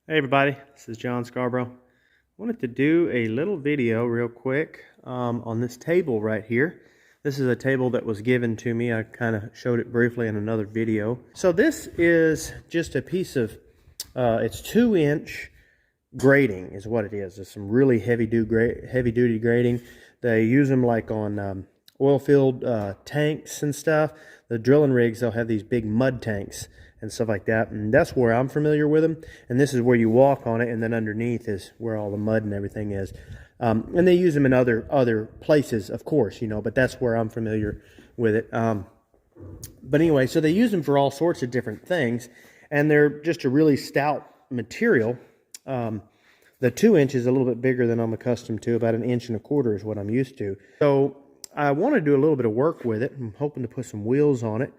Hey everybody, this is John Scarborough. I wanted to do a little video real quick on this table right here. This is a table that was given to me. I kind of showed it briefly in another video. So this is just a piece of, it's 2-inch grating is what it is. It's some really heavy-duty grating. They use them like on oil field tanks and stuff. The drilling rigs, they'll have these big mud tanks and stuff like that, and that's where I'm familiar with them. And this is where you walk on it, and then underneath is where all the mud and everything is. And they use them in other places, of course, you know, but that's where I'm familiar with it. But anyway, so they use them for all sorts of different things, and they're just a really stout material. The 2-inch is a little bit bigger than I'm accustomed to. About 1.25 inches is what I'm used to. So I want to do a little bit of work with it. I'm hoping to put some wheels on it.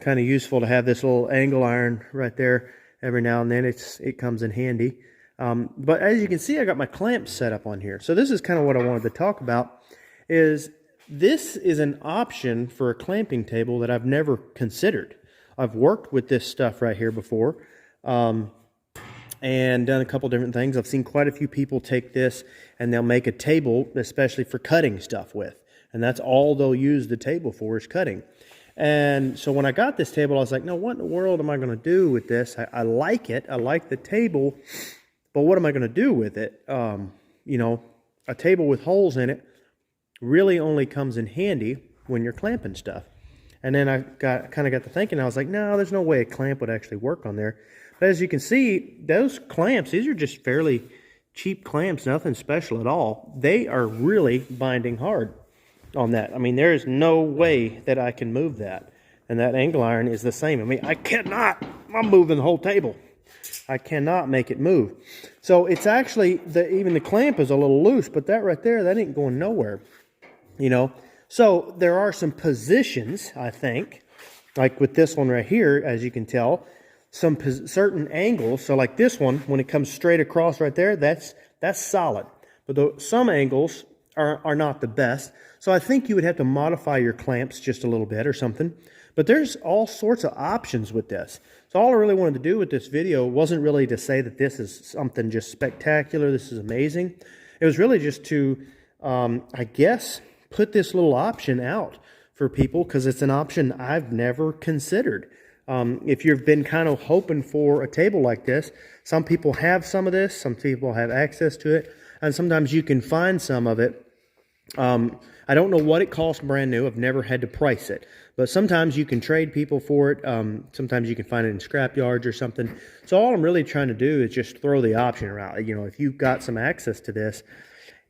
Kind of useful to have this little angle iron right there every now and then. It comes in handy. But as you can see, I got my clamps set up on here. So this is kind of what I wanted to talk about. This is an option for a clamping table that I've never considered. I've worked with this stuff right here before. And done a couple different things. I've seen quite a few people take this and they'll make a table especially for cutting stuff with. And that's all they'll use the table for, is cutting. And so when I got this table, I was like, no, what in the world am I going to do with this? I like it. I like the table, but what am I going to do with it? You know, a table with holes in it really only comes in handy when you're clamping stuff. And then I kind of got to thinking, I was like, no, there's no way a clamp would actually work on there. But as you can see, those clamps, these are just fairly cheap clamps, nothing special at all. They are really binding hard on that. I mean, there is no way that I can move that. And that angle iron is the same. I mean, I'm moving the whole table. I cannot make it move. So it's actually, even the clamp is a little loose, but that right there, that ain't going nowhere, you know. So there are some positions, I think, like with this one right here, as you can tell, some certain angles. So like this one, when it comes straight across right there, that's solid. But some angles are not the best. So I think you would have to modify your clamps just a little bit or something. But there's all sorts of options with this. So all I really wanted to do with this video wasn't really to say that this is something just spectacular, this is amazing. It was really just to, I guess, put this little option out for people, because it's an option I've never considered. If you've been kind of hoping for a table like this, some people have some of this, some people have access to it, and sometimes you can find some of it. I don't know what it costs brand new. I've never had to price it, but sometimes you can trade people for it. Sometimes you can find it in scrap yards or something. So all I'm really trying to do is just throw the option around. You know, if you've got some access to this,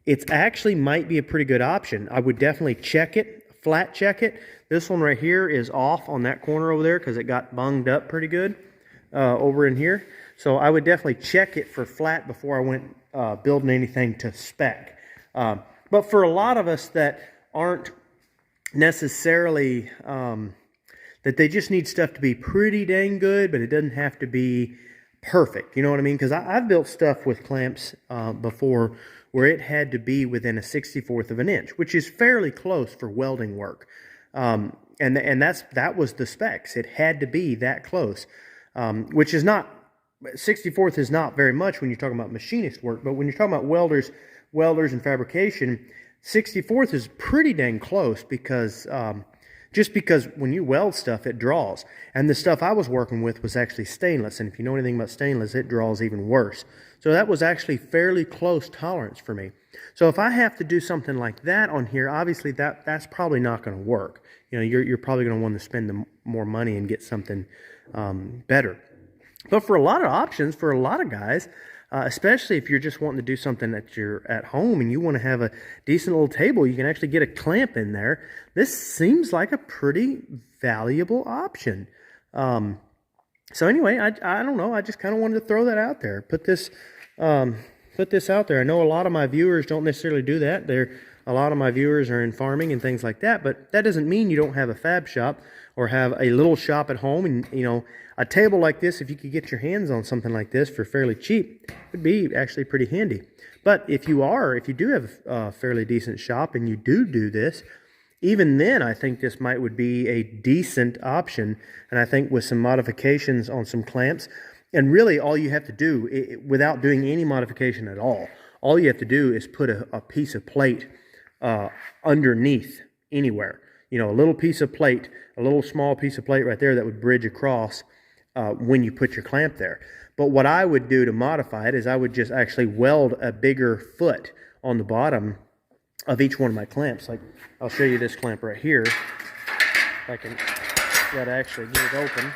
it actually might be a pretty good option. I would definitely check it, flat check it. This one right here is off on that corner over there because it got bunged up pretty good over in here. So I would definitely check it for flat before I went building anything to spec. But for a lot of us that aren't necessarily, that they just need stuff to be pretty dang good, but it doesn't have to be perfect. You know what I mean? Because I've built stuff with clamps before where it had to be within a 64th of an inch, which is fairly close for welding work. And that was the specs. It had to be that close, which is not, 64th is not very much when you're talking about machinist work, but when you're talking about welders and fabrication, 64th is pretty dang close, because just because when you weld stuff, it draws. And the stuff I was working with was actually stainless, and if you know anything about stainless, it draws even worse. So that was actually fairly close tolerance for me. So if I have to do something like that on here, obviously that's probably not going to work. You know, you're probably going to want to spend more money and get something better. But for a lot of options, for a lot of guys, especially if you're just wanting to do something that you're at home and you want to have a decent little table, you can actually get a clamp in there. This seems like a pretty valuable option. So anyway, I don't know. I just kind of wanted to throw that out there. Put this out there. I know a lot of my viewers don't necessarily do that. A lot of my viewers are in farming and things like that, but that doesn't mean you don't have a fab shop or have a little shop at home. And, you know, a table like this, if you could get your hands on something like this for fairly cheap, would be actually pretty handy. But if you do have a fairly decent shop and you do this, even then, I think this would be a decent option. And I think with some modifications on some clamps, and really all you have to do, without doing any modification at all you have to do is put a piece of plate underneath anywhere. You know, a little piece of plate, a little small piece of plate right there that would bridge across when you put your clamp there. But what I would do to modify it is I would just actually weld a bigger foot on the bottom of each one of my clamps. Like, I'll show you this clamp right here. If I can gotta actually get it open.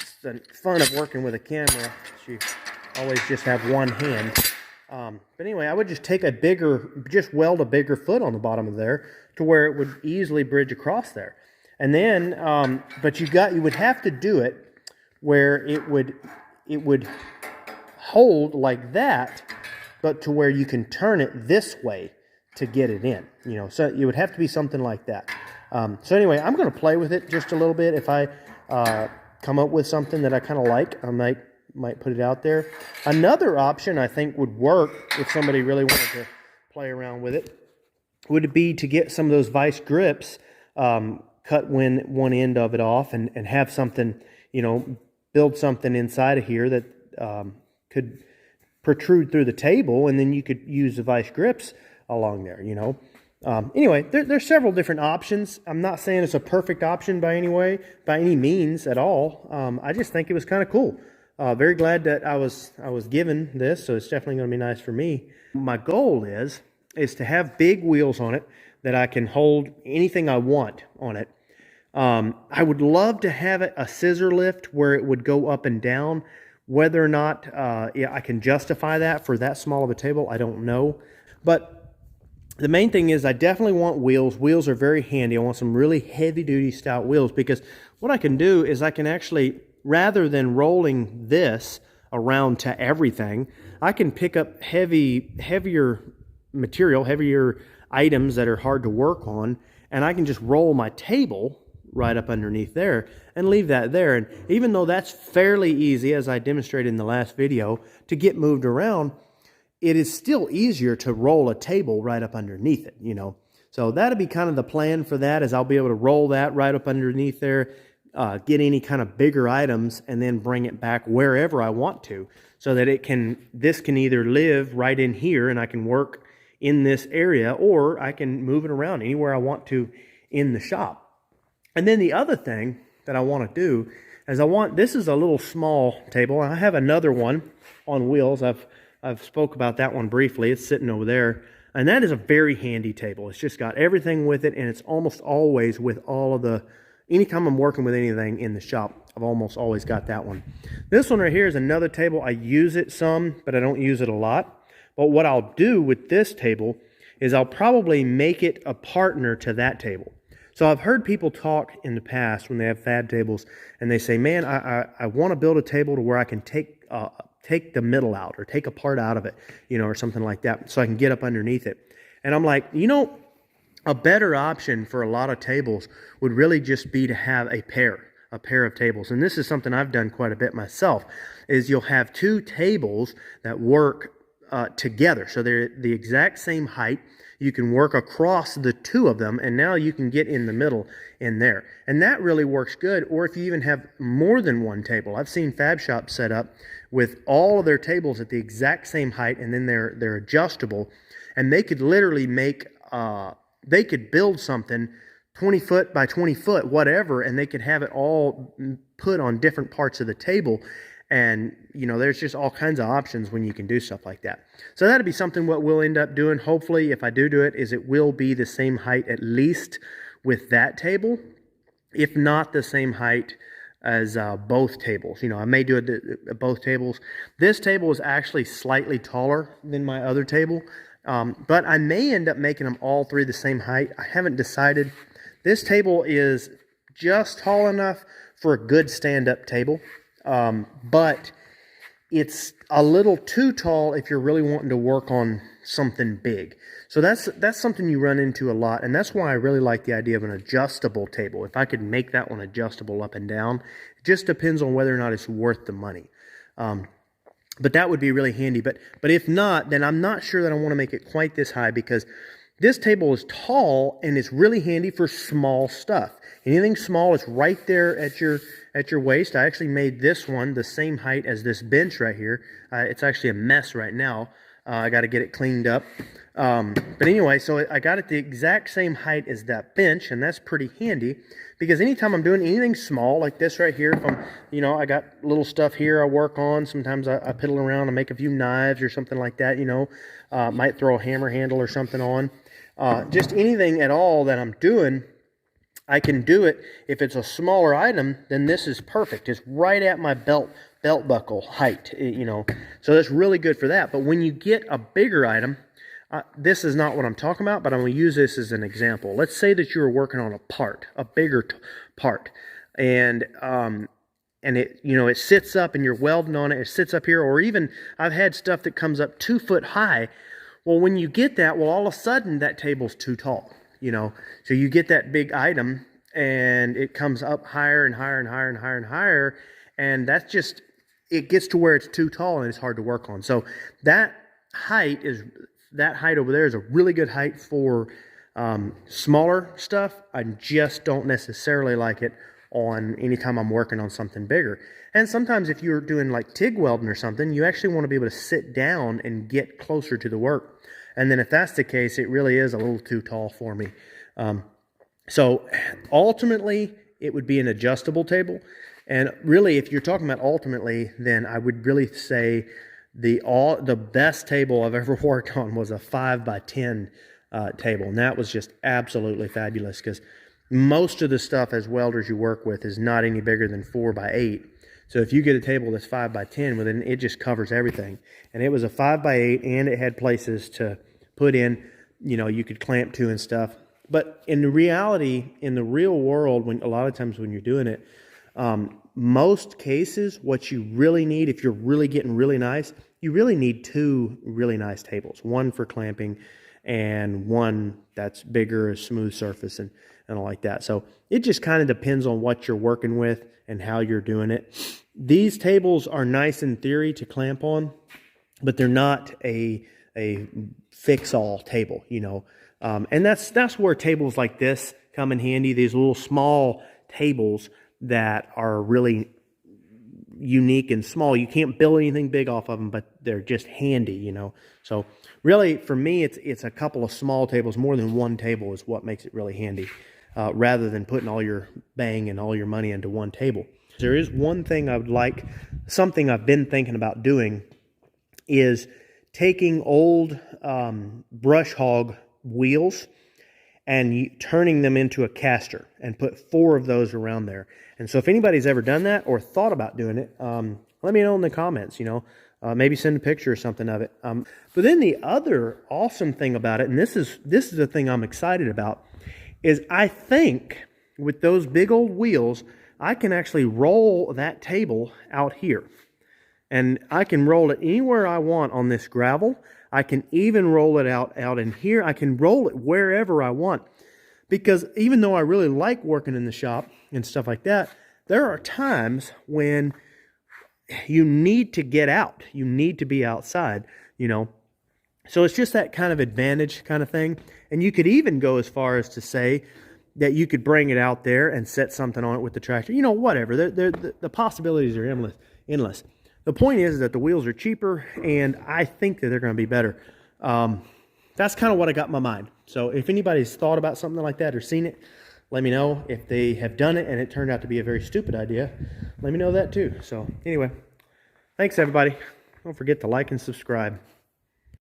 It's the fun of working with a camera. You always just have one hand. But anyway, I would just take just weld a bigger foot on the bottom of there to where it would easily bridge across there. And then, but you would have to do it where it would hold like that, but to where you can turn it this way to get it in, you know. So it would have to be something like that. So anyway, I'm going to play with it just a little bit. If I come up with something that I kind of like, I might put it out there. Another option I think would work if somebody really wanted to play around with it would be to get some of those vice grips, cut one end of it off and have something, you know, build something inside of here that could protrude through the table, and then you could use the vice grips along there, you know. Anyway, there's several different options. I'm not saying it's a perfect option by any means at all. I just think it was kind of cool. Very glad that I was given this, so it's definitely going to be nice for me. My goal is to have big wheels on it that I can hold anything I want on it. I would love to have it a scissor lift where it would go up and down. Whether or not I can justify that for that small of a table, I don't know. But the main thing is I definitely want wheels. Wheels are very handy. I want some really heavy-duty stout wheels, because what I can do is I can actually, rather than rolling this around to everything, I can pick up heavier material, heavier items that are hard to work on, and I can just roll my table right up underneath there and leave that there. And even though that's fairly easy, as I demonstrated in the last video, to get moved around, it is still easier to roll a table right up underneath it, you know. So that'll be kind of the plan for that, is I'll be able to roll that right up underneath there, get any kind of bigger items, and then bring it back wherever I want to, so that this can either live right in here and I can work in this area, or I can move it around anywhere I want to in the shop. And then the other thing that I want to do is this is a little small table. I have another one on wheels. I've spoke about that one briefly. It's sitting over there. And that is a very handy table. It's just got everything with it, and it's almost always with all of anytime I'm working with anything in the shop, I've almost always got that one. This one right here is another table. I use it some, but I don't use it a lot. But what I'll do with this table is I'll probably make it a partner to that table. So I've heard people talk in the past when they have fab tables, and they say, man, I want to build a table to where I can take the middle out, or take a part out of it, you know, or something like that, so I can get up underneath it. And I'm like, you know, a better option for a lot of tables would really just be to have a pair of tables. And this is something I've done quite a bit myself, is you'll have two tables that work together. So they're the exact same height. You can work across the two of them, and now you can get in the middle in there. And that really works good. Or if you even have more than one table. I've seen fab shops set up with all of their tables at the exact same height, and then they're adjustable. And they could literally they could build something 20 foot by 20 foot, whatever, and they could have it all put on different parts of the table. And, you know, there's just all kinds of options when you can do stuff like that. So that'll be something what we'll end up doing. Hopefully, if I do it, is it will be the same height at least with that table, if not the same height as both tables. You know, I may do it at both tables. This table is actually slightly taller than my other table, but I may end up making them all three the same height. I haven't decided. This table is just tall enough for a good stand-up table. But it's a little too tall if you're really wanting to work on something big. So that's something you run into a lot, and that's why I really like the idea of an adjustable table. If I could make that one adjustable up and down, it just depends on whether or not it's worth the money. But that would be really handy. But if not, then I'm not sure that I want to make it quite this high, because this table is tall and it's really handy for small stuff. Anything small is right there at your waist. I actually made this one the same height as this bench right here. It's actually a mess right now. I got to get it cleaned up. But anyway, so I got it the exact same height as that bench, and that's pretty handy because anytime I'm doing anything small like this right here, if I'm, I got little stuff here I work on. Sometimes I piddle around and make a few knives or something like that, might throw a hammer handle or something on. Just anything at all that I'm doing, I can do it. If it's a smaller item, then this is perfect. It's right at my belt buckle height, So that's really good for that. But when you get a bigger item, this is not what I'm talking about, but I'm going to use this as an example. Let's say that you were working on a bigger part, and it, it sits up and you're welding on it. It sits up here, or even I've had stuff that comes up 2 foot high. Well, when you get that, all of a sudden that table's too tall, So you get that big item and it comes up higher and higher and higher and higher and higher. And that's just, it gets to where it's too tall and it's hard to work on. So that height over there is a really good height for smaller stuff. I just don't necessarily like it on anytime I'm working on something bigger. And sometimes if you're doing like TIG welding or something, you actually want to be able to sit down and get closer to the work. And then if that's the case, it really is a little too tall for me. So ultimately, it would be an adjustable table. And really, if you're talking about ultimately, then I would really say the best table I've ever worked on was a 5x10 table. And that was just absolutely fabulous because most of the stuff as welders you work with is not any bigger than 4x8. So if you get a table that's 5x10, well, then it just covers everything. And it was a 5x8, and it had places to put in, you could clamp to and stuff. But in the reality, in the real world, a lot of times when you're doing it, most cases, what you really need, if you're really getting really nice, you really need 2 really nice tables. One for clamping and one that's bigger, a smooth surface and all like that. So it just kind of depends on what you're working with and how you're doing it. These tables are nice in theory to clamp on, but they're not a fix-all table, and that's where tables like this come in handy. These little small tables that are really unique and small. You can't build anything big off of them, but they're just handy, So really, for me, it's a couple of small tables. More than one table is what makes it really handy, rather than putting all your bang and all your money into one table. There is one thing something I've been thinking about doing is taking old brush hog wheels and turning them into a caster and put 4 of those around there. And so if anybody's ever done that or thought about doing it, let me know in the comments, maybe send a picture or something of it. But then the other awesome thing about it, and this is the thing I'm excited about, is I think with those big old wheels, I can actually roll that table out here. And I can roll it anywhere I want on this gravel. I can even roll it out in here. I can roll it wherever I want. Because even though I really like working in the shop and stuff like that, there are times when you need to get out. You need to be outside, So it's just that kind of advantage kind of thing. And you could even go as far as to say that you could bring it out there and set something on it with the tractor. Whatever. The possibilities are endless. The point is that the wheels are cheaper, and I think that they're going to be better. That's kind of what I got in my mind. So if anybody's thought about something like that or seen it, let me know. If they have done it and it turned out to be a very stupid idea, let me know that too. So anyway, thanks everybody. Don't forget to like and subscribe.